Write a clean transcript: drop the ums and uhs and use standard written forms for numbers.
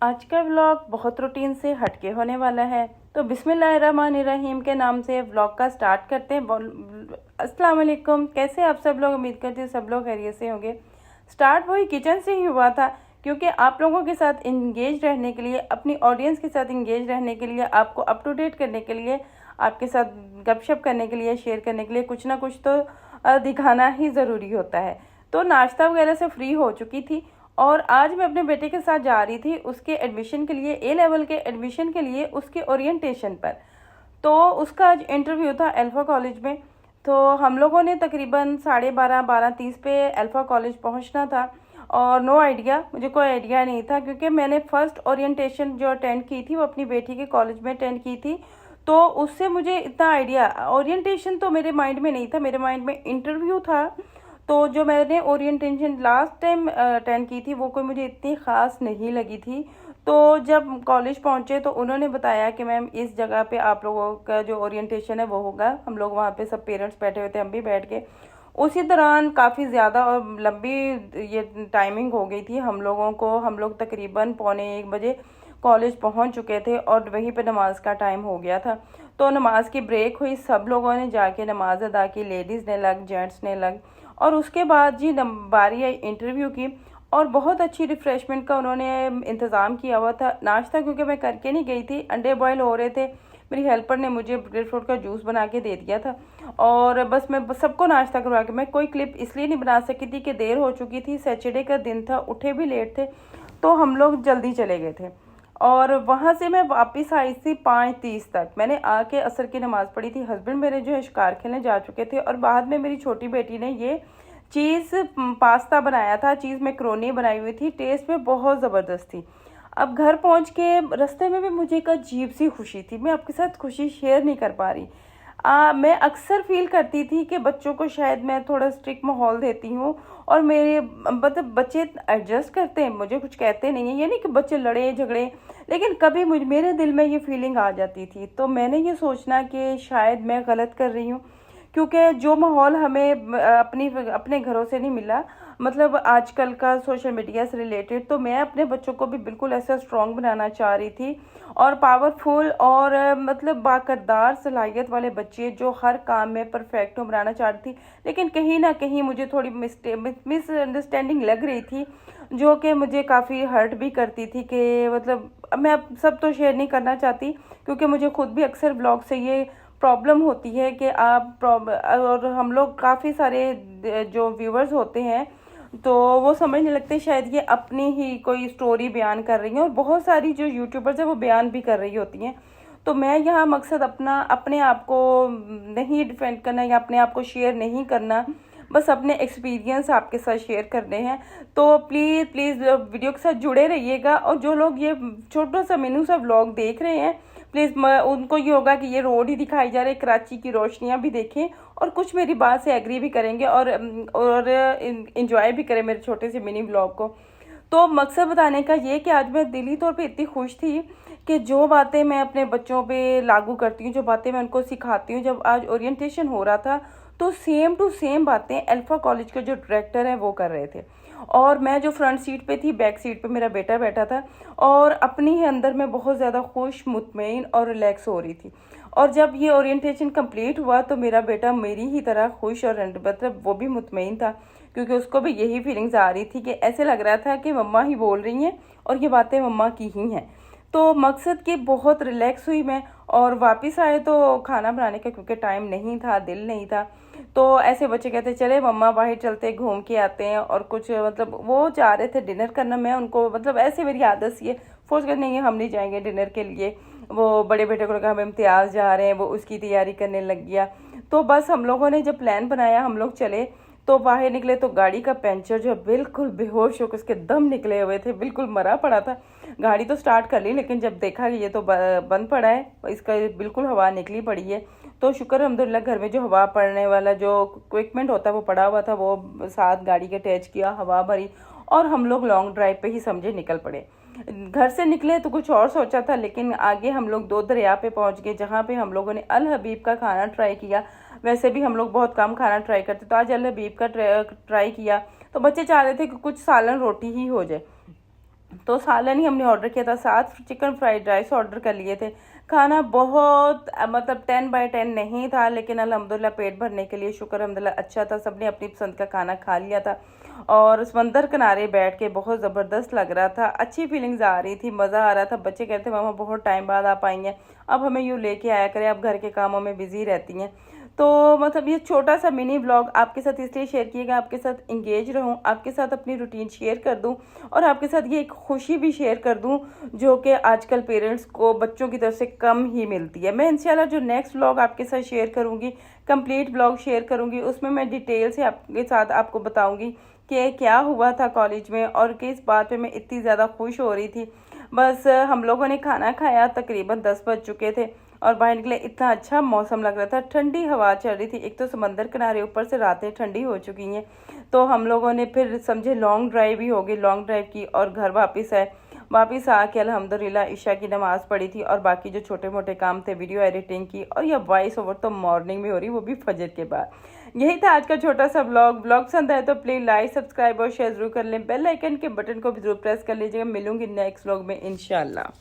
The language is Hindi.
आज का व्लॉग बहुत रूटीन से हटके होने वाला है। तो बिस्मिल्लाहिर्रहमानिर्रहीम के नाम से व्लॉग का स्टार्ट करते हैं। अस्सलाम वालेकुम, कैसे आप सब लोग? उम्मीद करती हूँ सब लोग खैरियत से होंगे। स्टार्ट वही किचन से ही हुआ था, क्योंकि आप लोगों के साथ इंगेज रहने के लिए, अपनी ऑडियंस के साथ इंगेज रहने के लिए, आपको अप टू डेट करने के लिए, आपके साथ गपशप करने के लिए, शेयर करने के लिए कुछ ना कुछ तो दिखाना ही ज़रूरी होता है। तो नाश्ता वगैरह से फ्री हो चुकी थी और आज मैं अपने बेटे के साथ जा रही थी उसके एडमिशन के लिए, ए लेवल के एडमिशन के लिए, उसके ओरिएंटेशन पर। तो उसका आज इंटरव्यू था अल्फ़ा कॉलेज में। तो हम लोगों ने तकरीबन 12:30 पे अल्फ़ा कॉलेज पहुंचना था। और नो आइडिया, मुझे कोई आइडिया नहीं था, क्योंकि मैंने फ़र्स्ट ओरिएंटेशन जो अटेंड की थी वो अपनी बेटी के कॉलेज में अटेंड की थी। तो उससे मुझे इतना आइडिया, ओरिएंटेशन तो मेरे माइंड में नहीं था, मेरे माइंड में इंटरव्यू था। तो जो मैंने ओरिएंटेशन लास्ट टाइम अटेंड की थी वो कोई मुझे इतनी ख़ास नहीं लगी थी। तो जब कॉलेज पहुंचे तो उन्होंने बताया कि मैम इस जगह पे आप लोगों का जो ओरिएंटेशन है वो होगा। हम लोग वहाँ पे सब पेरेंट्स बैठे हुए थे, हम भी बैठ के उसी दौरान काफ़ी ज़्यादा और लंबी ये टाइमिंग हो गई थी हम लोगों को। हम लोग तकरीबन 12:45 कॉलेज पहुंच चुके थे और वहीं पे नमाज का टाइम हो गया था। तो नमाज की ब्रेक हुई, सब लोगों ने जाके नमाज अदा की, लेडीज़ ने लग, जेंट्स ने लग। और उसके बाद जी बारी आई इंटरव्यू की, और बहुत अच्छी रिफ़्रेशमेंट का उन्होंने इंतज़ाम किया हुआ था। नाश्ता क्योंकि मैं करके नहीं गई थी, अंडे बॉयल हो रहे थे, मेरी हेल्पर ने मुझे ग्रेप फ्रूट का जूस बना के दे दिया था। और बस मैं सबको नाश्ता करवा के, मैं कोई क्लिप इसलिए नहीं बना सकी थी कि देर हो चुकी थी, सैटरडे का दिन था, उठे भी लेट थे, तो हम लोग जल्दी चले गए थे। और वहाँ से मैं वापस आई थी 5:30 तक। मैंने आके असर की नमाज़ पढ़ी थी। हस्बैंड मेरे जो है शिकार खेलने जा चुके थे, और बाद में मेरी छोटी बेटी ने ये चीज़ पास्ता बनाया था, चीज़ मैक्रोनी बनाई हुई थी, टेस्ट में बहुत ज़बरदस्त थी। अब घर पहुंच के रास्ते में भी मुझे एक अजीब सी खुशी थी, मैं आपके साथ खुशी शेयर नहीं कर पा रही। मैं अक्सर फील करती थी कि बच्चों को शायद मैं थोड़ा स्ट्रिक्ट माहौल देती हूँ, और मेरे मतलब बच्चे एडजस्ट करते हैं, मुझे कुछ कहते नहीं हैं। ये नहीं कि बच्चे लड़े झगड़े, लेकिन कभी मेरे दिल में ये फीलिंग आ जाती थी। तो मैंने ये सोचना कि शायद मैं गलत कर रही हूँ, क्योंकि जो माहौल हमें अपने घरों से नहीं मिला, मतलब आजकल का सोशल मीडिया से रिलेटेड, तो मैं अपने बच्चों को भी बिल्कुल ऐसा स्ट्रॉन्ग बनाना चाह रही थी, और पावरफुल और मतलब बाकरदार सलाहियत वाले बच्चे जो हर काम में परफेक्ट हो बनाना चाह रही थी। लेकिन कहीं ना कहीं मुझे थोड़ी मिसअंडरस्टैंडिंग लग रही थी, जो कि मुझे काफ़ी हर्ट भी करती थी। कि मतलब अब मैं अब सब तो शेयर नहीं करना चाहती, क्योंकि मुझे खुद भी अक्सर ब्लॉग से ये प्रॉब्लम होती है कि और हम लोग काफ़ी सारे जो व्यूवर्स होते हैं तो वो समझने लगते शायद ये अपनी ही कोई स्टोरी बयान कर रही हैं, और बहुत सारी जो यूट्यूबर्स हैं वो बयान भी कर रही होती हैं। तो मैं यहाँ मकसद अपने आप को नहीं डिफेंड करना या अपने आप को शेयर नहीं करना, बस अपने एक्सपीरियंस आपके साथ शेयर करने हैं। तो प्लीज़ प्लीज़ वीडियो के साथ जुड़े रहिएगा, और जो लोग ये छोटा सा मेनू सा व्लॉग देख रहे हैं, प्लीज़ उनको ये होगा कि ये रोड ही दिखाई जा रहे, कराची की रोशनियाँ भी देखें, और कुछ मेरी बात से एग्री भी करेंगे, और इंजॉय भी करें मेरे छोटे से मिनी व्लॉग को। तो मकसद बताने का ये कि आज मैं दिली तौर पे इतनी खुश थी कि जो बातें मैं अपने बच्चों पे लागू करती हूँ, जो बातें मैं उनको सिखाती हूँ, जब आज ओरिएंटेशन हो रहा था तो सेम टू सेम बातें अल्फ़ा कॉलेज के जो डायरेक्टर हैं वो कर रहे थे। और मैं जो फ्रंट सीट पे थी, बैक सीट पे मेरा बेटा बैठा था, और अपने ही अंदर में बहुत ज़्यादा खुश, मुतमईन और रिलैक्स हो रही थी। और जब ये ओरिएंटेशन कंप्लीट हुआ तो मेरा बेटा मेरी ही तरह खुश और मतलब वो भी मुतमईन था, क्योंकि उसको भी यही फीलिंग्स आ रही थी कि ऐसे लग रहा था कि मम्मा ही बोल रही हैं और ये बातें मम्मा की ही हैं। तो मकसद कि बहुत रिलैक्स हुई मैं, और वापस आए तो खाना बनाने का क्योंकि टाइम नहीं था, दिल नहीं था। तो ऐसे बच्चे कहते चले मम्मा बाहर चलते घूम के आते हैं, और कुछ मतलब वो चाह रहे थे डिनर करना। मैं उनको मतलब ऐसे मेरी आदत सी है, फोर्स कर नहीं हम नहीं जाएंगे डिनर के लिए। वो बड़े बेटे को कहा हम इम्तियाज़ जा रहे हैं, वो उसकी तैयारी करने लग गया। तो बस हम लोगों ने जब प्लान बनाया हम लोग चले, तो बाहर निकले तो गाड़ी का पंचर जो बिल्कुल बेहोश होकर उसके दम निकले हुए थे, बिल्कुल मरा पड़ा था। गाड़ी तो स्टार्ट कर ली, लेकिन जब देखा कि ये तो बंद पड़ा है, इसका बिल्कुल हवा निकली पड़ी है। तो शुक्र अल्हम्दुलिल्लाह घर में जो हवा पड़ने वाला जो इक्विपमेंट होता है वो पड़ा हुआ था, वो साथ गाड़ी के अटैच किया, हवा भरी, और हम लोग लॉन्ग ड्राइव पे ही समझे निकल पड़े। घर से निकले तो कुछ और सोचा था, लेकिन आगे हम लोग दो दरिया पे पहुंच गए, जहाँ पे हम लोगों ने अल हबीब का खाना ट्राई किया। वैसे भी हम लोग बहुत कम खाना ट्राई करते, तो आज अल हबीब का ट्राई किया। तो बच्चे चाह रहे थे कि कुछ सालन रोटी ही हो जाए। तो सालन ही हमने ऑर्डर किया था, 7 चिकन फ्राइड राइस ऑर्डर कर लिए थे। खाना बहुत मतलब 10/10 नहीं था, लेकिन अल्हम्दुलिल्लाह पेट भरने के लिए शुक्र अल्हम्दुलिल्लाह अच्छा था। सबने अपनी पसंद का खाना खा लिया था और समंदर किनारे बैठ के बहुत ज़बरदस्त लग रहा था, अच्छी फीलिंग्स आ रही थी, मज़ा आ रहा था। बच्चे कहते मामा बहुत टाइम बाद आप आई हैं, अब हमें यूँ लेके आया करें, अब घर के कामों में बिजी रहती हैं। तो मतलब ये छोटा सा मिनी व्लॉग आपके साथ इसलिए शेयर किएगा, आपके साथ इंगेज रहूं, आपके साथ अपनी रूटीन शेयर कर दूं और आपके साथ ये एक खुशी भी शेयर कर दूं जो कि आजकल पेरेंट्स को बच्चों की तरफ से कम ही मिलती है। मैं इंशाल्लाह जो नेक्स्ट व्लॉग आपके साथ शेयर करूंगी, कंप्लीट व्लॉग शेयर करूंगी, उसमें मैं डिटेल से आपके साथ आपको बताऊंगी कि क्या हुआ था कॉलेज में और किस बात पे मैं इतनी ज़्यादा खुश हो रही थी। बस हम लोगों ने खाना खाया, तकरीबन 10 बज चुके थे और बाहर निकले, इतना अच्छा मौसम लग रहा था, ठंडी हवा चल रही थी। एक तो समंदर किनारे, ऊपर से रातें ठंडी हो चुकी हैं। तो हम लोगों ने फिर समझे लॉन्ग ड्राइव ही होगी, लॉन्ग ड्राइव की और घर वापस आए। वापस आके अल्हम्दुलिल्लाह इशा की नमाज़ पढ़ी थी और बाकी जो छोटे मोटे काम थे, वीडियो एडिटिंग की, और यह वॉइस ओवर तो मॉर्निंग में हो रही, वो भी फजर के बाद। यही था आज का छोटा सा व्लॉग। पसंद आए तो प्लीज़ लाइक, सब्सक्राइब और शेयर जरूर कर लें। बेल आइकन के बटन को भी जरूर प्रेस कर लीजिएगा। मिलूंगी नेक्स्ट व्लॉग में इंशाल्लाह।